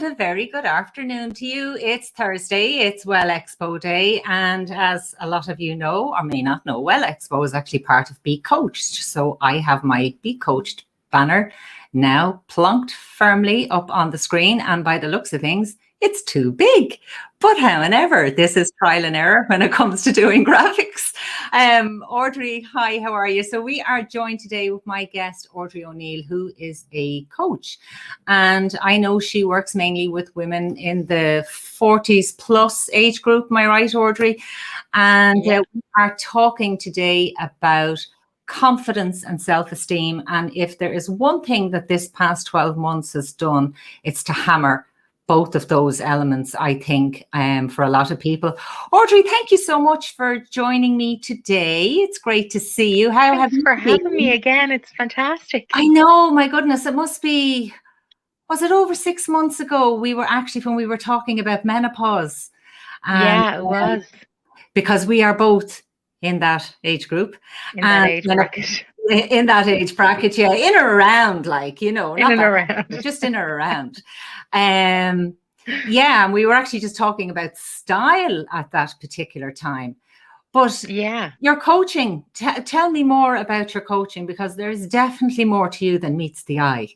a very good afternoon to you. It's Thursday, it's Well Expo Day, and as a lot of you know or may not know, Well Expo is actually part of Be Coached. So I have my Be Coached banner now plunked firmly up on the screen, and by the looks of things, it's too big. But however, this is trial and error when it comes to doing graphics. Audrey, hi, how are you? So we are joined today with my guest, Audrey O'Neill, who is a coach. And I know she works mainly with women in the 40s plus age group. Am I right, Audrey? And we are talking today about confidence and self-esteem. And if there is one thing that this past 12 months has done, it's to hammer both of those elements, I think, for a lot of people. Audrey, thank you so much for joining me today. It's great to see you. How have you been? Thanks for having me again. It's fantastic. I know, my goodness, it must be, was it over 6 months ago? We were actually, when we were talking about menopause. Yeah, it was. Because we are both in that age group. In that age bracket. In that age bracket, yeah, in or around, like, you know, in and around, just in or around. Yeah, and we were actually just talking about style at that particular time. But yeah, your coaching, tell me more about your coaching, because there's definitely more to you than meets the eye.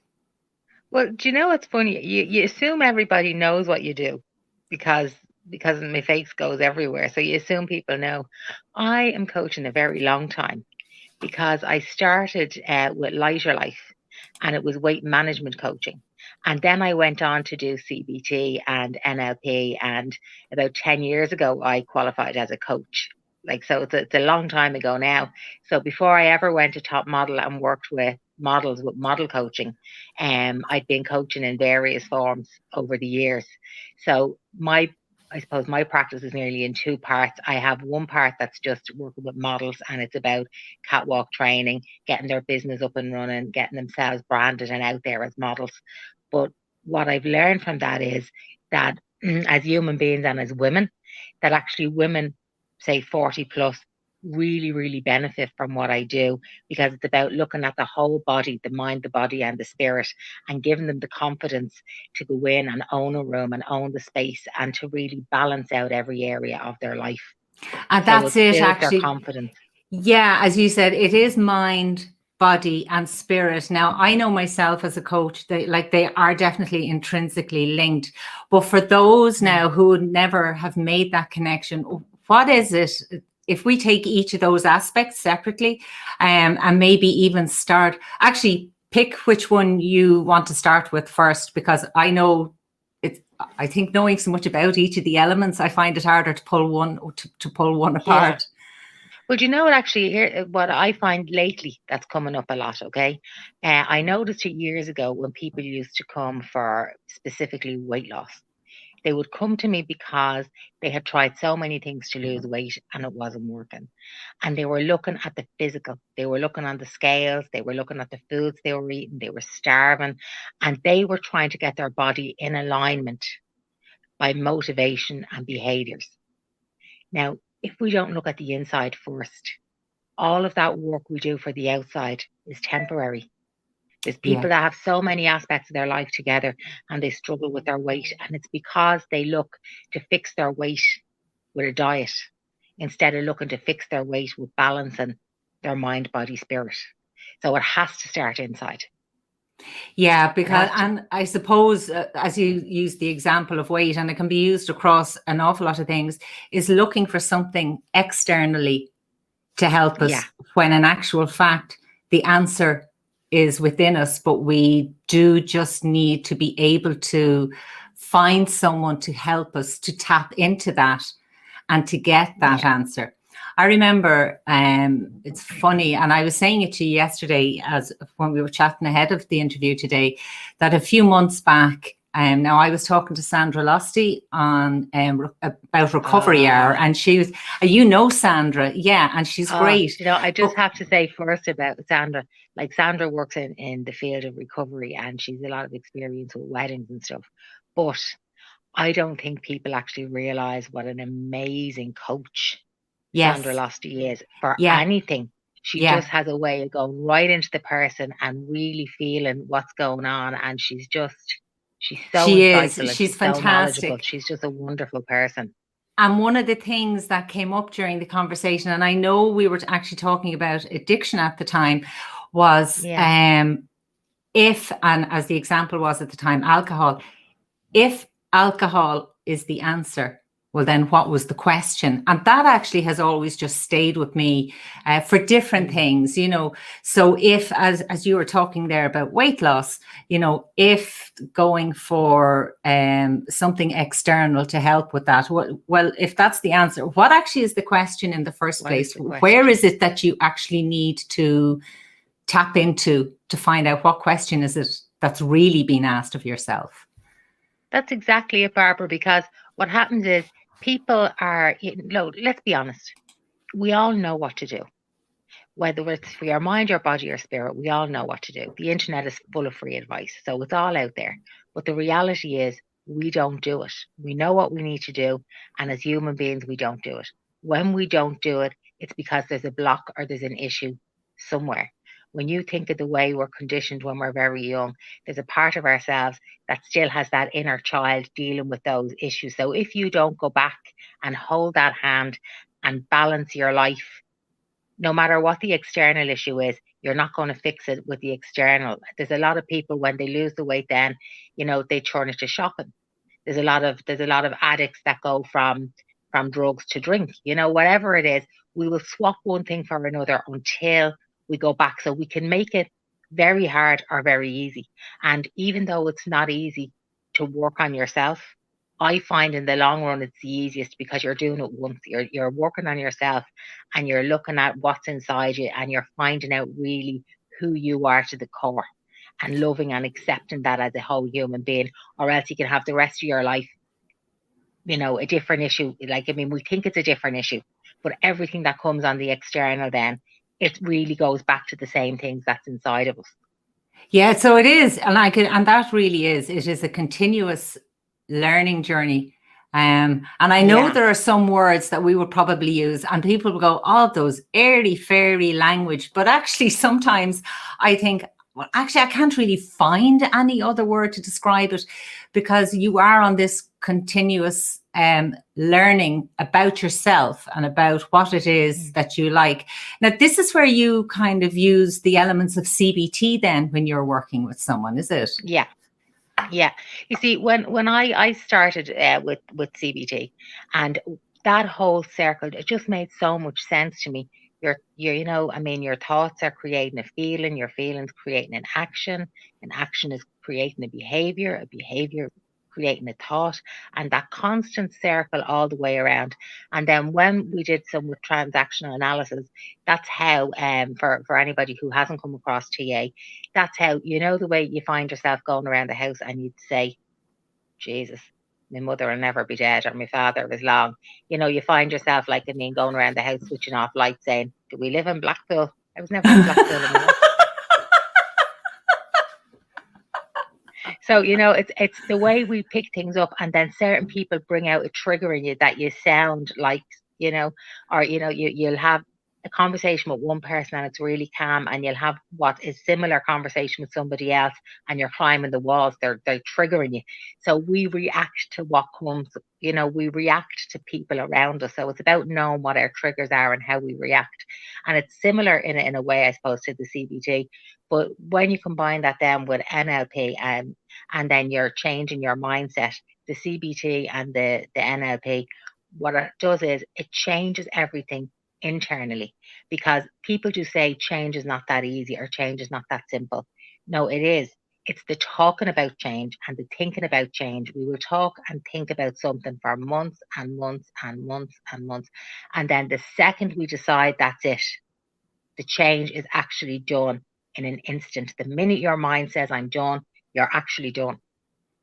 Well, do you know what's funny? You assume everybody knows what you do because my face goes everywhere. So you assume people know. I am coaching a very long time, because I started with Lighter Life, and it was weight management coaching. And then I went on to do CBT and NLP. And about 10 years ago, I qualified as a coach. So it's a long time ago now. So before I ever went to Top Model and worked with models with model coaching, I'd been coaching in various forms over the years. So I suppose my practice is nearly in two parts. I have one part that's just working with models, and it's about catwalk training, getting their business up and running, getting themselves branded and out there as models. But what I've learned from that is that as human beings and as women, that actually women, say 40 plus, really, really benefit from what I do, because it's about looking at the whole body, the mind, the body, and the spirit, and giving them the confidence to go in and own a room and own the space, and to really balance out every area of their life. And that's it, actually. Their confidence. Yeah, as you said, it is mind, body, and spirit. Now, I know myself as a coach, they are definitely intrinsically linked. But for those now who would never have made that connection, what is it? If we take each of those aspects separately, and maybe even actually pick which one you want to start with first, because I know I think knowing so much about each of the elements, I find it harder to pull one apart. Yeah. Well, do you know what, actually, here, what I find lately that's coming up a lot, okay? I noticed it years ago when people used to come for specifically weight loss. They would come to me because they had tried so many things to lose weight and it wasn't working. And they were looking at the physical. They were looking on the scales. They were looking at the foods they were eating. They were starving. And they were trying to get their body in alignment by motivation and behaviors. Now, if we don't look at the inside first, all of that work we do for the outside is temporary. There's people that have so many aspects of their life together and they struggle with their weight. And it's because they look to fix their weight with a diet instead of looking to fix their weight with balancing their mind, body, spirit. So it has to start inside. Yeah, because, and I suppose, as you use the example of weight, and it can be used across an awful lot of things, is looking for something externally to help us, when in actual fact, the answer is within us, but we do just need to be able to find someone to help us to tap into that and to get that answer. I remember, it's funny, and I was saying it to you yesterday as when we were chatting ahead of the interview today, that a few months back, now I was talking to Sandra Lusty on about Recovery Hour, and she was, Sandra, and she's great. I just have to say first about Sandra, like Sandra works in the field of recovery, and she's a lot of experience with weddings and stuff. But I don't think people actually realize what an amazing coach Sandra Lusty is for anything. She just has a way of going right into the person and really feeling what's going on, and she's just She's so She insightful is. and She's she's so knowledgeable. fantastic. She's just a wonderful person. And one of the things that came up during the conversation, and I know we were actually talking about addiction at the time, was if, and as the example was at the time, alcohol, if alcohol is the answer, well, then what was the question? And that actually has always just stayed with me for different things, you know. So if, as you were talking there about weight loss, you know, if going for something external to help with that, well, if that's the answer, what actually is the question in the first place? Where is it that you actually need to tap into to find out what question is it that's really being asked of yourself? That's exactly it, Barbara, because what happens is people are, let's be honest, we all know what to do. Whether it's for your mind, your body, or spirit, we all know what to do. The internet is full of free advice, so it's all out there. But the reality is we don't do it. We know what we need to do, and as human beings, we don't do it. When we don't do it, it's because there's a block or there's an issue somewhere. When you think of the way we're conditioned when we're very young, there's a part of ourselves that still has that inner child dealing with those issues. So if you don't go back and hold that hand and balance your life, no matter what the external issue is, you're not going to fix it with the external. There's a lot of people, when they lose the weight, then, you know, they turn it to shopping. There's a lot of addicts that go from drugs to drink, you know, whatever it is, we will swap one thing for another until we go back. So we can make it very hard or very easy. And even though it's not easy to work on yourself, I find in the long run it's the easiest because you're doing it once. You're working on yourself and you're looking at what's inside you and you're finding out really who you are to the core and loving and accepting that as a whole human being, or else you can have the rest of your life, you know, a different issue. Like, I mean, we think it's a different issue, but everything that comes on the external, then it really goes back to the same things that's inside of us. Yeah, so it is. And that really is, it is a continuous learning journey. And I know there are some words that we would probably use and people will go, oh, those airy fairy language. But actually, sometimes I think, well, actually, I can't really find any other word to describe it because you are on this continuous learning about yourself and about what it is that you like. Now, this is where you kind of use the elements of CBT then when you're working with someone, is it? Yeah. Yeah. You see, when I started with CBT and that whole circle, it just made so much sense to me. You know, I mean, your thoughts are creating a feeling, your feelings creating an action is creating a behavior creating a thought, and that constant circle all the way around. And then when we did some with transactional analysis, that's how, for anybody who hasn't come across TA, that's how, you know, the way you find yourself going around the house and you'd say, Jesus, my mother will never be dead, or my father was long. You know, you find yourself, like, I mean, going around the house, switching off lights, saying, do we live in Blackpool? I was never in Blackpool in my life. So, you know, it's the way we pick things up, and then certain people bring out a trigger in you that you sound like, you know, or, you know, you'll have a conversation with one person and it's really calm, and you'll have what is similar conversation with somebody else and you're climbing the walls. They're triggering you. So we react to what comes, you know, we react to people around us. So it's about knowing what our triggers are and how we react. And it's similar in a way, I suppose, to the CBT. But when you combine that then with NLP and then you're changing your mindset, the CBT and the NLP, what it does is it changes everything internally, because people do say change is not that easy or change is not that simple. No, it is. It's the talking about change and the thinking about change. We will talk and think about something for months and months and months and months. And then the second we decide that's it, the change is actually done in an instant. The minute your mind says, I'm done, you're actually done.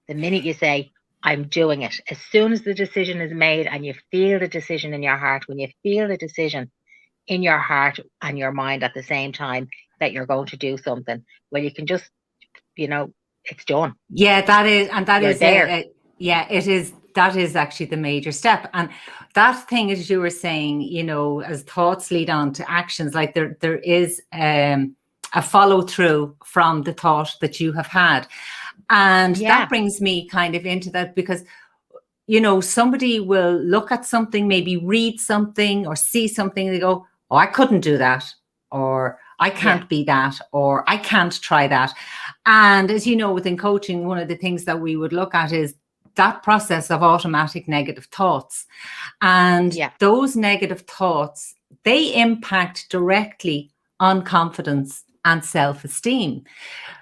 The minute you say, I'm doing it, as soon as the decision is made and you feel the decision in your heart, when you feel the decision in your heart and your mind at the same time that you're going to do something, well, you can just, you know, it's done. Yeah, that is, and that You're is there. Yeah, it is. That is actually the major step. And that thing, as you were saying, you know, as thoughts lead on to actions, like there is a follow through from the thought that you have had. And Yeah. that brings me kind of into that, because somebody will look at something, maybe read something or see something, and they go, oh, I couldn't do that, or I can't be that, or I can't try that. And as you know, within coaching, one of the things that we would look at is that process of automatic negative thoughts. And those negative thoughts, they impact directly on confidence and self-esteem.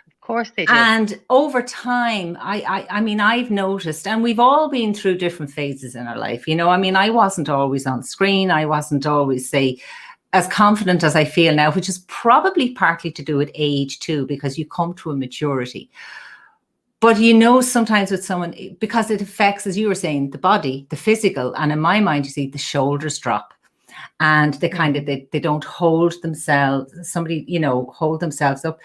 Of course they do. And over time, I mean, I've noticed, and we've all been through different phases in our life. I mean, I wasn't always on screen. I wasn't always, say, as confident as I feel now, which is probably partly to do with age too, because you come to a maturity. But sometimes with someone, because it affects, as you were saying, the body, the physical, and in my mind, you see the shoulders drop. And they kind of, they don't hold themselves, hold themselves up.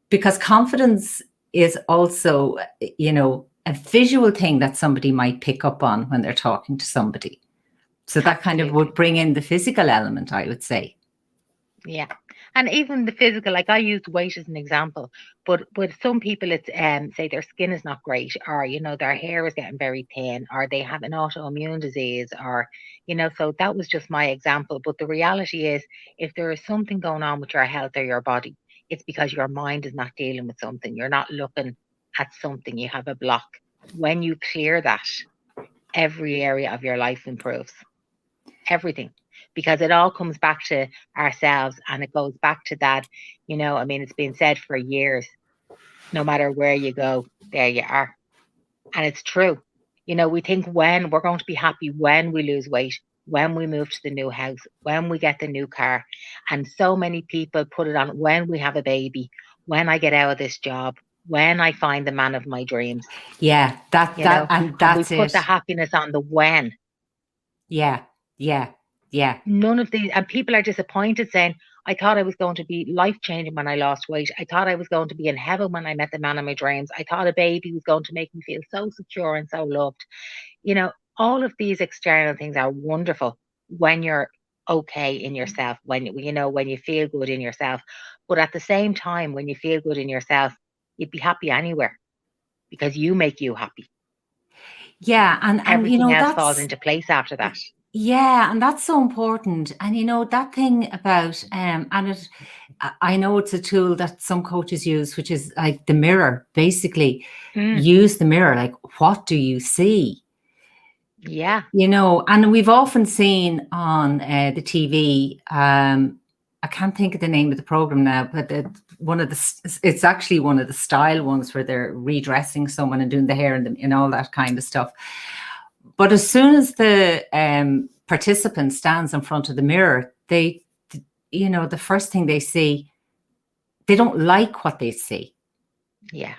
Because confidence is also, a visual thing that somebody might pick up on when they're talking to somebody. So that kind of would bring in the physical element, I would say. Yeah. And even the physical, like I used weight as an example, but with some people, it's say their skin is not great, or their hair is getting very thin, or they have an autoimmune disease, or so that was just my example. But the reality is, if there is something going on with your health or your body, it's because your mind is not dealing with something. You're not looking at something. You have a block. When you clear that, every area of your life improves. Everything. Because it all comes back to ourselves, and it goes back to that, I mean, it's been said for years, no matter where you go, there you are. And it's true. We think when we're going to be happy when we lose weight, when we move to the new house, when we get the new car. And so many people put it on when we have a baby, when I get out of this job, when I find the man of my dreams. Yeah, that's and we put the happiness on the when. Yeah. None of these, and people are disappointed saying, I thought I was going to be life-changing when I lost weight. I thought I was going to be in heaven when I met the man of my dreams. I thought a baby was going to make me feel so secure and so loved. All of these external things are wonderful when you're okay in yourself, when you feel good in yourself. But at the same time, when you feel good in yourself, you'd be happy anywhere, because you make you happy. Yeah, and everything else falls into place after that. Yeah, and that's so important. And that thing about I know it's a tool that some coaches use, which is like the mirror. Basically, use the mirror. Like, what do you see? Yeah. And we've often seen on the TV. I can't think of the name of the program now, but it's actually one of the style ones where they're redressing someone and doing the hair and all that kind of stuff. But as soon as the participant stands in front of the mirror, the first thing they see, they don't like what they see. Yeah.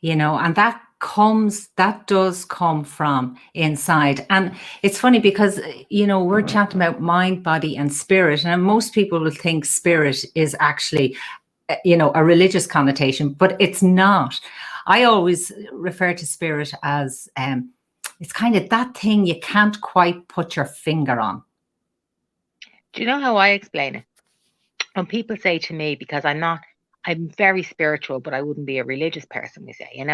And that does come from inside. And it's funny because, we're chatting about mind, body, and spirit. And most people will think spirit is actually, a religious connotation, but it's not. I always refer to spirit as, it's kind of that thing you can't quite put your finger on. Do you know how I explain it? When people say to me, because I'm very spiritual, but I wouldn't be a religious person, we say,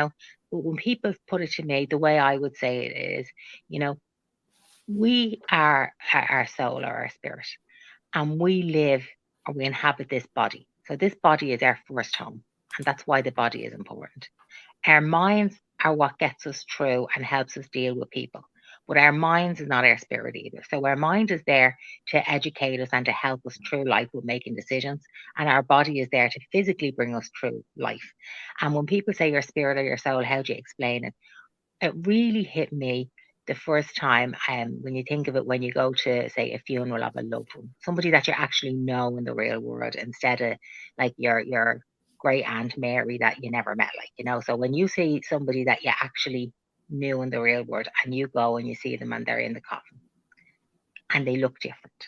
but when people put it to me, the way I would say it is, we are our soul or our spirit, and we live or we inhabit this body. So this body is our first home, and that's why the body is important. Our minds are what gets us through and helps us deal with people. But our minds is not our spirit either. So our mind is there to educate us and to help us through life with making decisions. And our body is there to physically bring us through life. And when people say your spirit or your soul, how do you explain it? It really hit me the first time when you think of it, when you go to, say, a funeral of a loved one, somebody that you actually know in the real world, instead of like your great aunt Mary that you never met, so when you see somebody that you actually knew in the real world, and you go and you see them and they're in the coffin and they look different,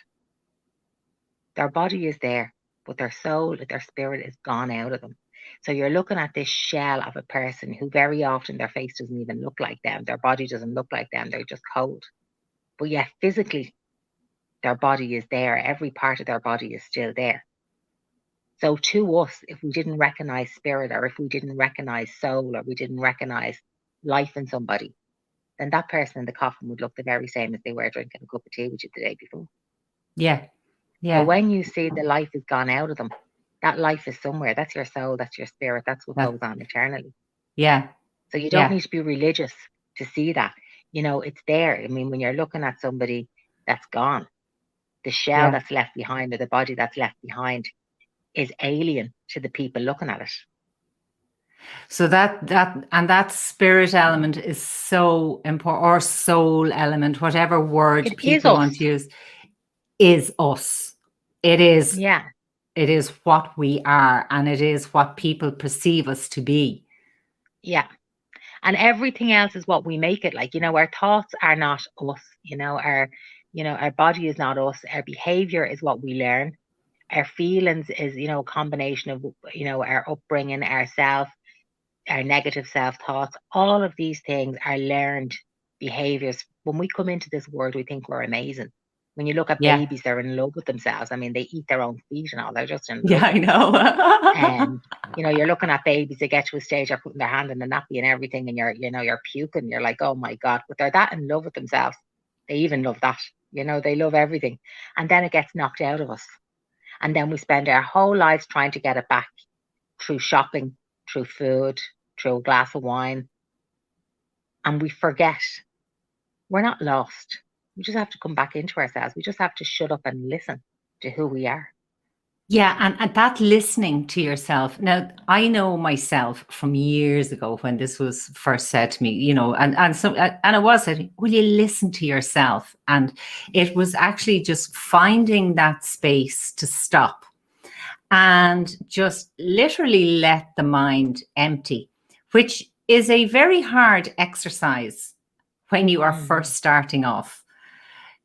their body is there, but their soul, their spirit is gone out of them. So you're looking at this shell of a person who very often their face doesn't even look like them, their body doesn't look like them, they're just cold, but yet physically their body is there, every part of their body is still there. So to us, if we didn't recognize spirit, or if we didn't recognize soul, or we didn't recognize life in somebody, then that person in the coffin would look the very same as they were drinking a cup of tea with you the day before. Yeah. But Yeah. when you see the life has gone out of them, that life is somewhere. That's your soul, that's your spirit, that's what That, goes on eternally. yeah. So you don't Yeah. need to be religious to see that. You know, it's there. I mean, when you're looking at somebody that's gone, the shell Yeah. that's left behind, or the body that's left behind, is alien to the people looking at it. So that spirit element is so important, or soul element, whatever word It is people want us. to use, is us. It is Yeah. what we are, and it is what people perceive us to be. Yeah. And everything else is what we make it. Like, you know, our thoughts are not us. Our body is not us. Our behavior is what we learn. Our feelings is, a combination of, our upbringing, ourself, our negative self-thoughts. All of these things are learned behaviors. When we come into this world, we think we're amazing. When you look at Yeah. babies, they're in love with themselves. I mean, they eat their own feet and all. They're just in Yeah, love. I know. You're looking at babies, they get to a stage, they're putting their hand in the nappy and everything, and you're puking. You're like, oh my God, but they're that in love with themselves. They even love that. They love everything. And then it gets knocked out of us. And then we spend our whole lives trying to get it back through shopping, through food, through a glass of wine. And we forget we're not lost. We just have to come back into ourselves. We just have to shut up and listen to who we are. Yeah, and that listening to yourself. Now, I know myself from years ago when this was first said to me, and it was said, will you listen to yourself? And it was actually just finding that space to stop and just literally let the mind empty, which is a very hard exercise when you are first starting off.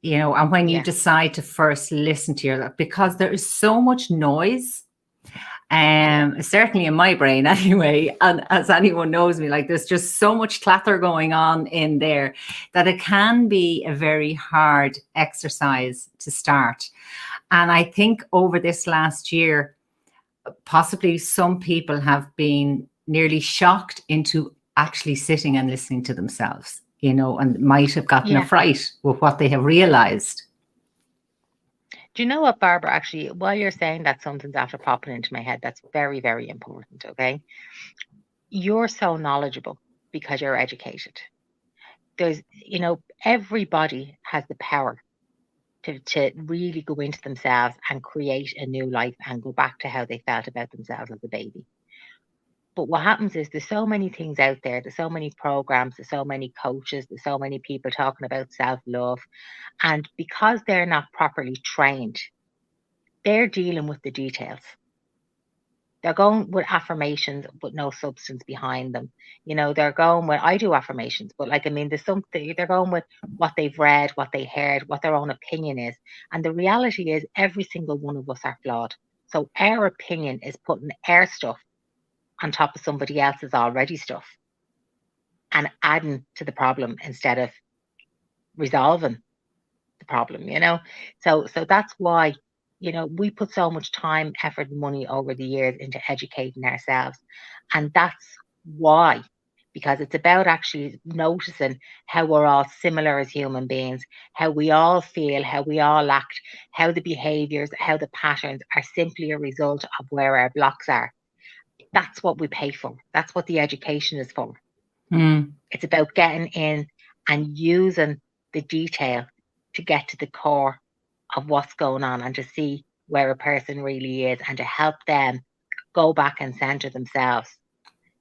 And when you decide to first listen to yourself, because there is so much noise, certainly in my brain anyway, and as anyone knows me, like there's just so much clatter going on in there that it can be a very hard exercise to start. And I think over this last year, possibly some people have been nearly shocked into actually sitting and listening to themselves. And might have gotten a fright with what they have realized. Do you know what, Barbara? Actually, while you're saying that, something's after popping into my head that's very, very important, okay? You're so knowledgeable because you're educated. There's, everybody has the power to really go into themselves and create a new life and go back to how they felt about themselves as a baby. But what happens is there's so many things out there, there's so many programs, there's so many coaches, there's so many people talking about self-love. And because they're not properly trained, they're dealing with the details. They're going with affirmations, but no substance behind them. They're going with, I do affirmations, but there's something, they're going with what they've read, what they heard, what their own opinion is. And the reality is every single one of us are flawed. So our opinion is putting our stuff on top of somebody else's already stuff and adding to the problem instead of resolving the problem, So that's why, we put so much time, effort, and money over the years into educating ourselves. And that's why, because it's about actually noticing how we're all similar as human beings, how we all feel, how we all act, how the behaviors, how the patterns are simply a result of where our blocks are. That's what we pay for. That's what the education is for. It's about getting in and using the detail to get to the core of what's going on and to see where a person really is and to help them go back and center themselves,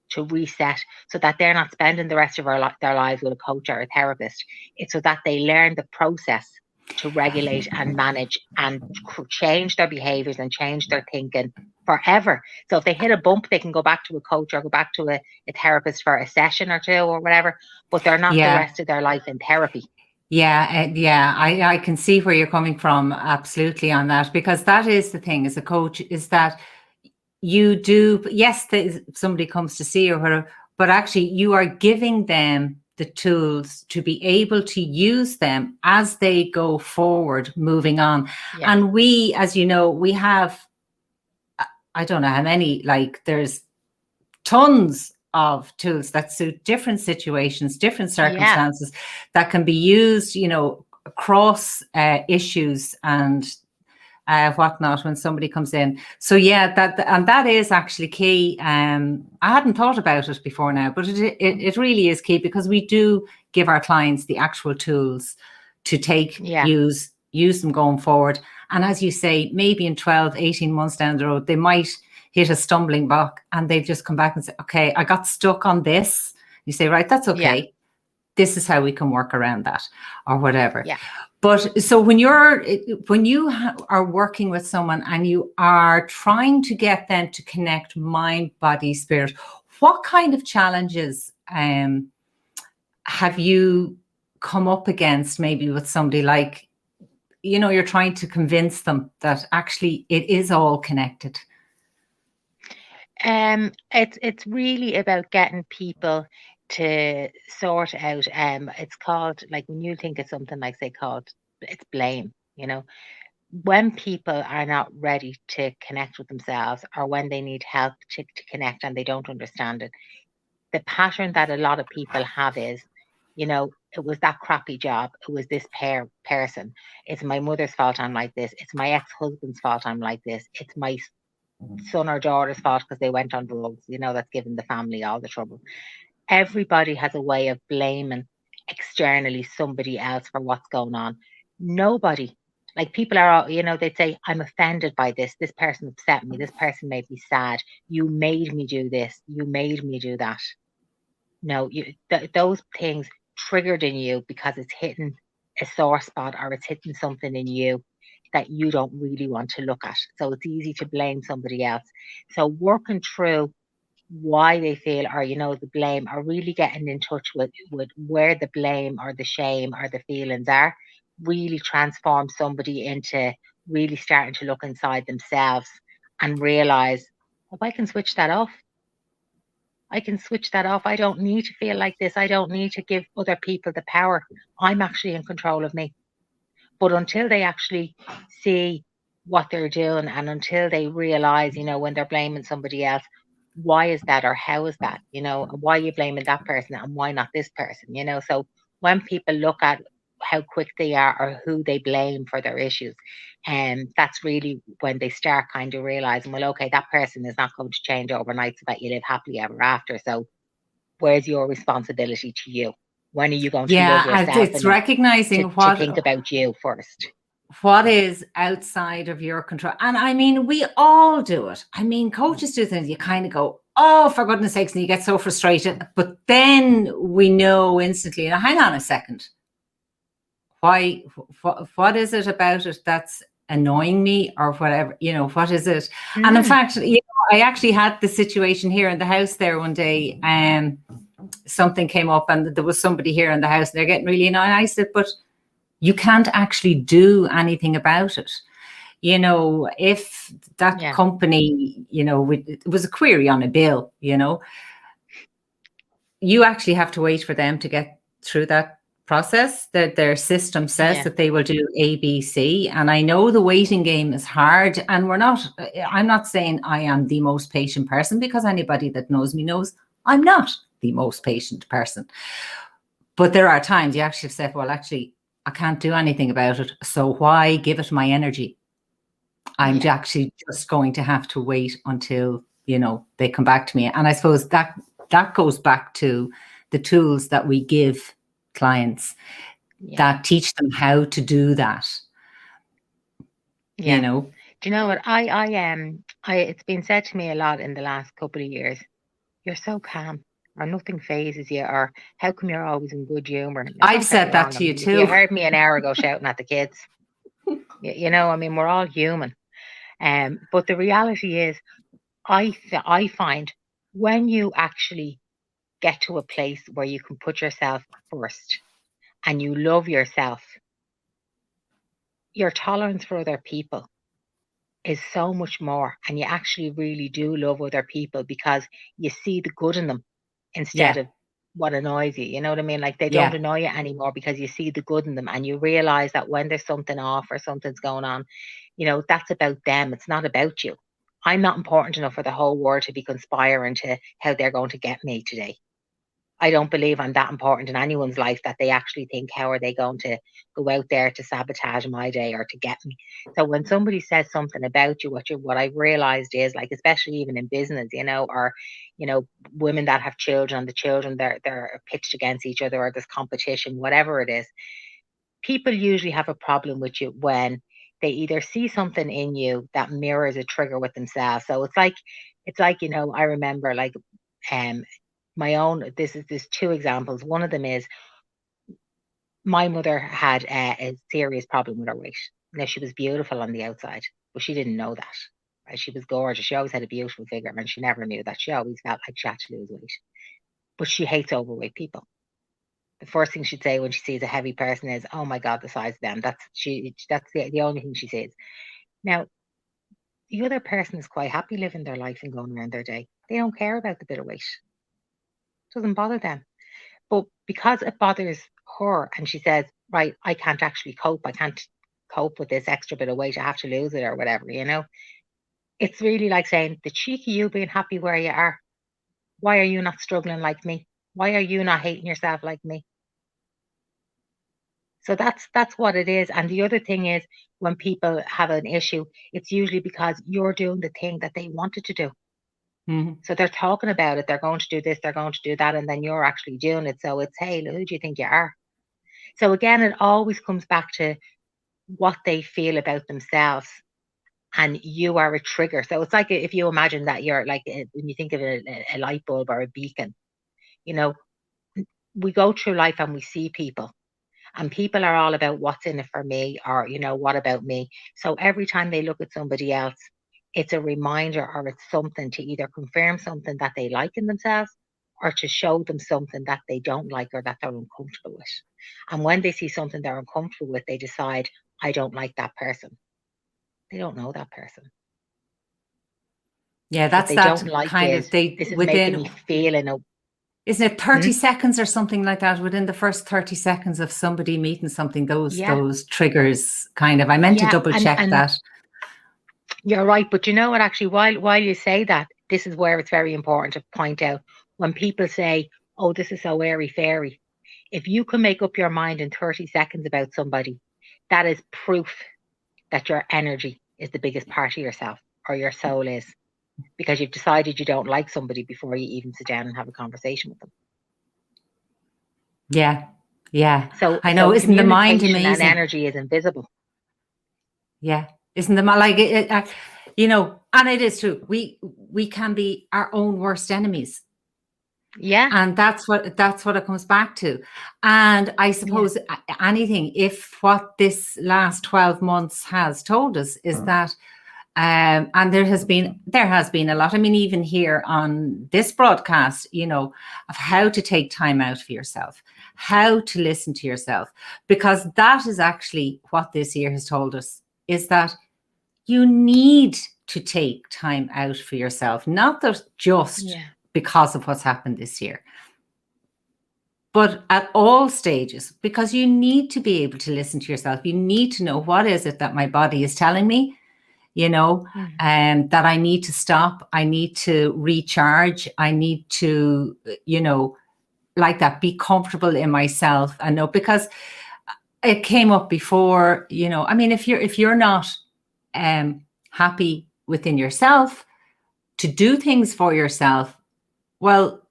to reset, so that they're not spending the rest of their lives with a coach or a therapist. It's so that they learn the process to regulate and manage and change their behaviors and change their thinking forever. So if they hit a bump, they can go back to a coach or go back to a therapist for a session or two or whatever, but they're not the rest of their life in therapy. Yeah. I can see where you're coming from absolutely on that, because that is the thing as a coach, is that you do, yes, somebody comes to see you or whatever, but actually you are giving them the tools to be able to use them as they go forward, moving on. And we, as you know, we have I don't know how many, like there's tons of tools that suit different situations, different circumstances that can be used, across issues and whatnot when somebody comes in. So yeah, that is actually key. I hadn't thought about it before now, but it really is key, because we do give our clients the actual tools to take, use them going forward. And as you say, maybe in 12, 18 months down the road, they might hit a stumbling block and they just come back and say, okay, I got stuck on this. You say, right, that's okay. Yeah. This is how we can work around that, or whatever. Yeah. But so when you are working with someone and you are trying to get them to connect mind, body, spirit, what kind of challenges have you come up against, maybe with somebody, like, you're trying to convince them that actually it is all connected? It's really about getting people to sort out, it's called, like, when you think of something like, say, called, it's blame, when people are not ready to connect with themselves, or when they need help to connect and they don't understand it. The pattern that a lot of people have is, it was that crappy job. It was this person. It's my mother's fault I'm like this. It's my ex-husband's fault I'm like this. It's my son or daughter's fault because they went on drugs. That's given the family all the trouble. Everybody has a way of blaming externally somebody else for what's going on. Nobody, like, people are all, they'd say, I'm offended by this. This person upset me. This person made me sad. You made me do this. You made me do that. No, those things triggered in you because it's hitting a sore spot, or it's hitting something in you that you don't really want to look at. So it's easy to blame somebody else. So working through why they feel, or the blame, or really getting in touch with where the blame or the shame or the feelings are, really transform somebody into really starting to look inside themselves and realize, if I can switch that off, I can switch that off. I don't need to feel like this. I don't need to give other people the power. I'm actually in control of me. But until they actually see what they're doing, and until they realize, when they're blaming somebody else, why is that, or how is that, why are you blaming that person and why not this person, So when people look at how quick they are, or who they blame for their issues, and that's really when they start kind of realizing, well, okay, that person is not going to change overnight so that you live happily ever after. So where's your responsibility to you? When are you going to love yourself? It's recognizing to think about you first. What is outside of your control. And I mean, we all do it. I mean, coaches do things, you kind of go, oh, for goodness sakes, and you get so frustrated. But then we know instantly, now hang on a second. Why, what is it about it that's annoying me, or whatever, what is it? And in fact, I actually had the situation here in the house there one day, something came up and there was somebody here in the house and they're getting really annoyed. And I said, but you can't actually do anything about it. If that company, it was a query on a bill, you actually have to wait for them to get through that process. That their system says that they will do A, B, C. And I know the waiting game is hard, and I'm not saying I am the most patient person, because anybody that knows me knows I'm not the most patient person. But there are times you actually have said, well, actually, I can't do anything about it. So why give it my energy? I'm actually just going to have to wait until, they come back to me. And I suppose that goes back to the tools that we give clients that teach them how to do that. Do you know what? It's been said to me a lot in the last couple of years, you're so calm, or nothing phases you, or how come you're always in good humor? I've said that to you too. You heard me an hour ago shouting at the kids. I mean, we're all human. But the reality is, I find when you actually get to a place where you can put yourself first and you love yourself, your tolerance for other people is so much more, and you actually really do love other people because you see the good in them instead of what annoys you. You know what I mean? Like, they don't annoy you anymore because you see the good in them, and you realize that when there's something off or something's going on, that's about them. It's not about you. I'm not important enough for the whole world to be conspiring to how they're going to get me today. I don't believe I'm that important in anyone's life that they actually think, how are they going to go out there to sabotage my day or to get me? So when somebody says something about you, what I've realized is, like, especially even in business, or, women that have children, and the children, they're pitched against each other, or there's competition, whatever it is. People usually have a problem with you when they either see something in you that mirrors a trigger with themselves. So it's like, I remember, like, my own, there's two examples. One of them is, my mother had a serious problem with her weight. Now, she was beautiful on the outside, but she didn't know that. Right? She was gorgeous. She always had a beautiful figure, and she never knew that. She always felt like she had to lose weight. But she hates overweight people. The first thing she'd say when she sees a heavy person is, "Oh my God, the size of them." That's the only thing she says. Now, the other person is quite happy living their life and going around their day. They don't care about the bit of weight. It doesn't bother them. But because it bothers her, and she says, right, I can't actually cope. I can't cope with this extra bit of weight. I have to lose it or whatever, It's really like saying, the cheek of you being happy where you are. Why are you not struggling like me? Why are you not hating yourself like me? So that's what it is. And the other thing is, when people have an issue, it's usually because you're doing the thing that they wanted to do. Mhm. So they're talking about it. They're going to do this, they're going to do that, and then you're actually doing it. So it's, hey, who do you think you are? So again, it always comes back to what they feel about themselves, and you are a trigger. So it's like, if you imagine that you're like, when you think of a light bulb or a beacon, we go through life and we see people, and people are all about what's in it for me, or, what about me? So every time they look at somebody else, it's a reminder, or it's something to either confirm something that they like in themselves, or to show them something that they don't like or that they're uncomfortable with. And when they see something they're uncomfortable with, they decide, I don't like that person. They don't know that person. Yeah, What that's they that don't like kind is, of, they this is making me within, feel in a isn't it 30 seconds or something like that? Within the first 30 seconds of somebody meeting something, yeah, those triggers kind of, I meant to yeah, double check and that. you're right. But you know what, actually, while you say that, this is where it's very important to point out, when people say, oh, this is so airy fairy. If you can make up your mind in 30 seconds about somebody, that is proof that your energy is the biggest part of yourself, or your soul is, because you've decided you don't like somebody before you even sit down and have a conversation with them. Yeah. Yeah. So I know. Isn't the mind communication and amazing? energy is invisible. Yeah. Isn't the mind like and it is true. We can be our own worst enemies. Yeah. And that's what it comes back to. And I suppose anything, if what this last 12 months has told us is that, and there has been a lot, I mean, even here on this broadcast, of how to take time out for yourself, how to listen to yourself, because that is actually what this year has told us, is that you need to take time out for yourself, not that just because of what's happened this year, but at all stages, because you need to be able to listen to yourself. You need to know, what is it that my body is telling me, that I need to stop. I need to recharge. I need to, like that, be comfortable in myself. And know, because it came up before, I mean, if you're not happy within yourself to do things for yourself, well,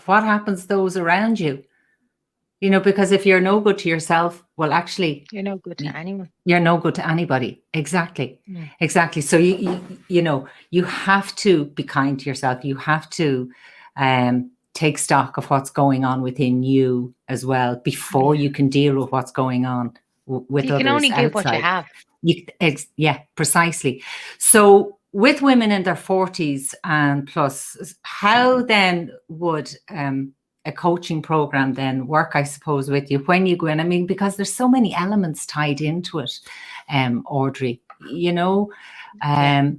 what happens to those around you? Because if you're no good to yourself, well, actually, you're no good to anyone. You're no good to anybody. Exactly. Exactly. So you have to be kind to yourself. You have to take stock of what's going on within you as well, before you can deal with what's going on with others outside. You can only give what you have. Yeah, precisely. So with women in their 40s and plus, how then would a coaching program then work, I suppose, with you when you go in? I mean, because there's so many elements tied into it, Audrey, I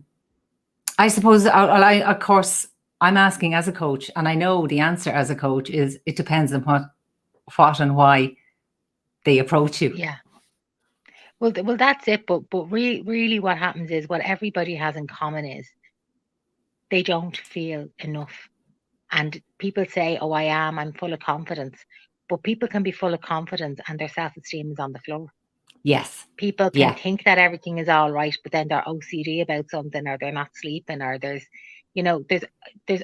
suppose, of course, I'm asking as a coach, and I know the answer as a coach is, it depends on what and why they approach you. Yeah. Well, that's it. But really, what happens is what everybody has in common is they don't feel enough. And people say, "Oh, I'm full of confidence," but people can be full of confidence and their self-esteem is on the floor. Yes. People can Yeah. think that everything is all right, but then they're OCD about something, or they're not sleeping, or there's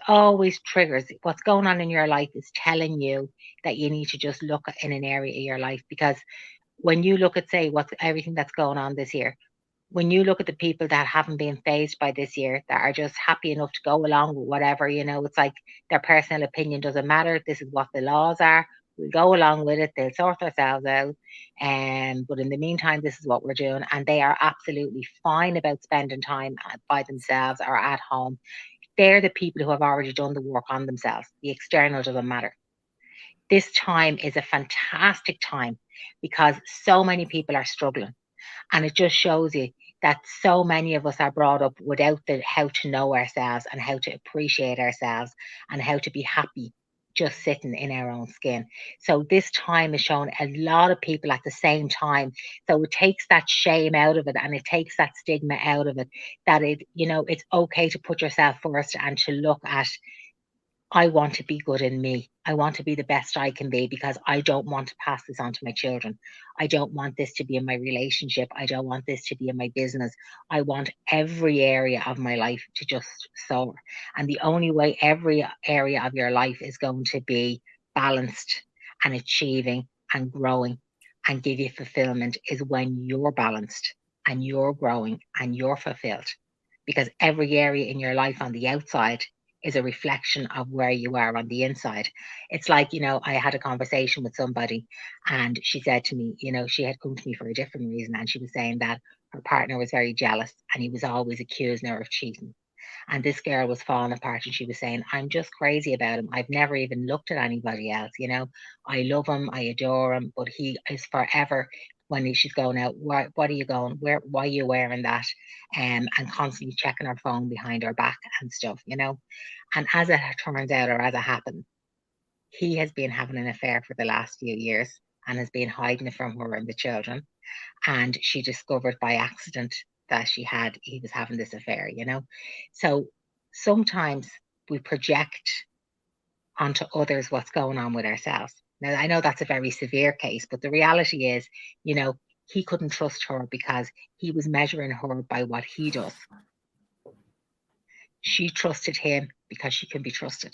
always triggers. What's going on in your life is telling you that you need to just look in an area of your life, because when you look at, say, what's everything that's going on this year, when you look at the people that haven't been phased by this year, that are just happy enough to go along with whatever, it's like their personal opinion doesn't matter. This is what the laws are. We'll go along with it. They'll sort themselves out. But in the meantime, this is what we're doing. And they are absolutely fine about spending time by themselves or at home. They're the people who have already done the work on themselves. The external doesn't matter. This time is a fantastic time because so many people are struggling. And it just shows you that so many of us are brought up without the how to know ourselves and how to appreciate ourselves and how to be happy just sitting in our own skin. So this time is showing a lot of people at the same time. So it takes that shame out of it, and it takes that stigma out of it, that it's okay to put yourself first and to look at, I want to be good in me. I want to be the best I can be, because I don't want to pass this on to my children. I don't want this to be in my relationship. I don't want this to be in my business. I want every area of my life to just soar. And the only way every area of your life is going to be balanced and achieving and growing and give you fulfillment is when you're balanced and you're growing and you're fulfilled. Because every area in your life on the outside is a reflection of where you are on the inside. It's like, I had a conversation with somebody, and she said to me, she had come to me for a different reason. And she was saying that her partner was very jealous and he was always accusing her of cheating. And this girl was falling apart, and she was saying, I'm just crazy about him. I've never even looked at anybody else. I love him, I adore him, but he is forever. When she's going out, what are you going? Why are you wearing that? And constantly checking her phone behind her back and stuff. And as it turns out, or as it happened, he has been having an affair for the last few years and has been hiding it from her and the children. And she discovered by accident that he was having this affair. So sometimes we project onto others what's going on with ourselves. Now, I know that's a very severe case, but the reality is, he couldn't trust her because he was measuring her by what he does. She trusted him because she can be trusted.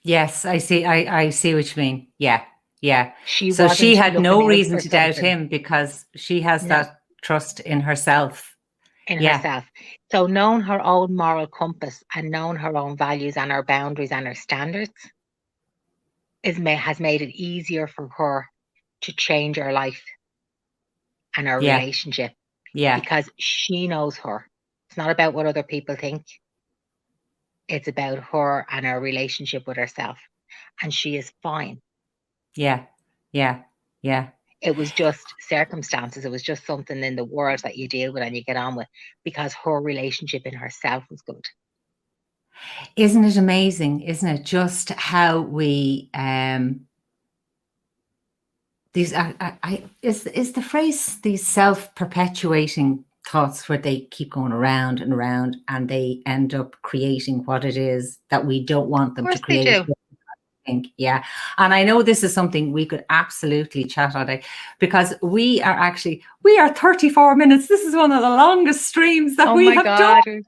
Yes, I see. I see what you mean. Yeah. Yeah. She So she wasn't had no looking out reason for to doubt something. him because she has No, that trust in herself. in Yeah. herself. So knowing her own moral compass and knowing her own values and her boundaries and her standards has made it easier for her to change her life and her Yeah. relationship, Yeah. because she knows her. It's not about what other people think. It's about her and her relationship with herself. And she is fine. Yeah. Yeah. Yeah. It was just circumstances. It was just something in the world that you deal with and you get on with, because her relationship in herself was good. Isn't it amazing? Isn't it just how we these is the phrase, these self-perpetuating thoughts, where they keep going around and around and they end up creating what it is that we don't want Of them to course they create. do. Think. Yeah. And I know this is something we could absolutely chat on, because we are 34 minutes. This is one of the longest streams that Oh we my have done. God. Do you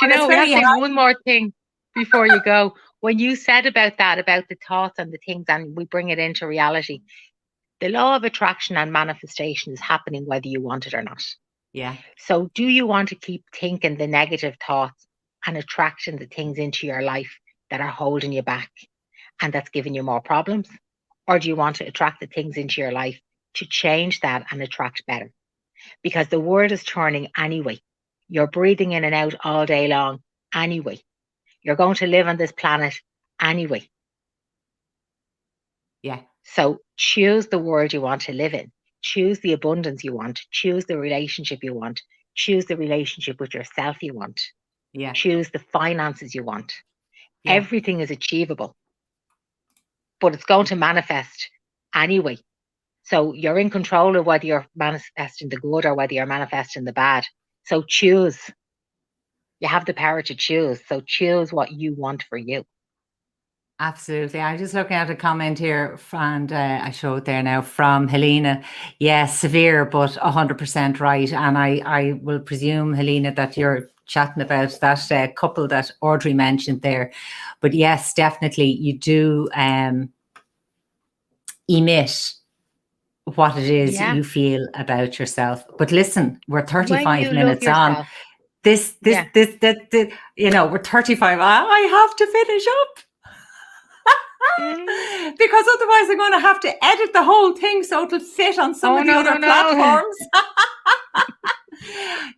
And it's know, we have very to say hard. one more thing before you go. When you said about that, about the thoughts and the things, and we bring it into reality, the law of attraction and manifestation is happening whether you want it or not. Yeah. So do you want to keep thinking the negative thoughts and attracting the things into your life that are holding you back and that's giving you more problems? Or do you want to attract the things into your life to change that and attract better? Because the world is turning anyway. You're breathing in and out all day long anyway. You're going to live on this planet anyway. Yeah. So choose the world you want to live in. Choose the abundance you want. Choose the relationship you want. Choose the relationship with yourself you want. Yeah. Choose the finances you want. Yeah. Everything is achievable, but it's going to manifest anyway. So you're in control of whether you're manifesting the good or whether you're manifesting the bad. So choose. You have the power to choose. So choose what you want for you. Absolutely. I'm just looking at a comment here, and I show it there now from Helena. Yes, severe, but 100% right. And I will presume, Helena, that you're chatting about that couple that Audrey mentioned there. But yes, definitely, you do emit what it is Yeah. you feel about yourself. But listen, we're When 35 you love minutes on. yourself. This, Yeah. you know, we're 35. I have to finish up. Because otherwise I'm going to have to edit the whole thing so it'll fit on some of the other platforms.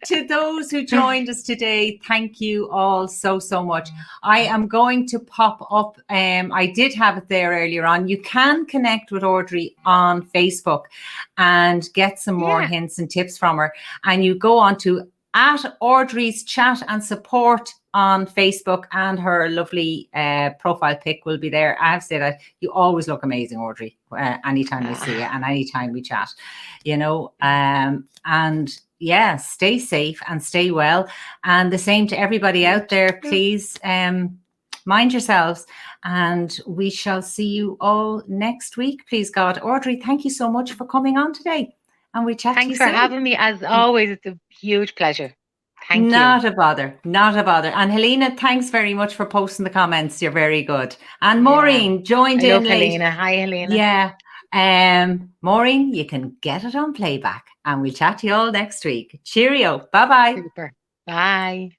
To those who joined us today, thank you all so much. I am going to pop up, I did have it there earlier on. You can connect with Audrey on Facebook and get some more hints and tips from her. And you go on to @Audrey's Chat and Support on Facebook, and her lovely profile pic will be there. I have to say that you always look amazing, Audrey, anytime we see you and anytime we chat, you know, and yeah, stay safe and stay well. And the same to everybody out there, please mind yourselves, and we shall see you all next week, please God. Audrey, thank you so much for coming on today, and we chat to you soon. Thanks for having me. As always, it's a huge pleasure. Thank you. Not a bother. And Helena, thanks very much for posting the comments. You're very good. And Maureen joined in late. Helena. Hi, Helena. Yeah. Maureen, you can get it on playback, and we'll chat to you all next week. Cheerio. Bye-bye. Super. Bye.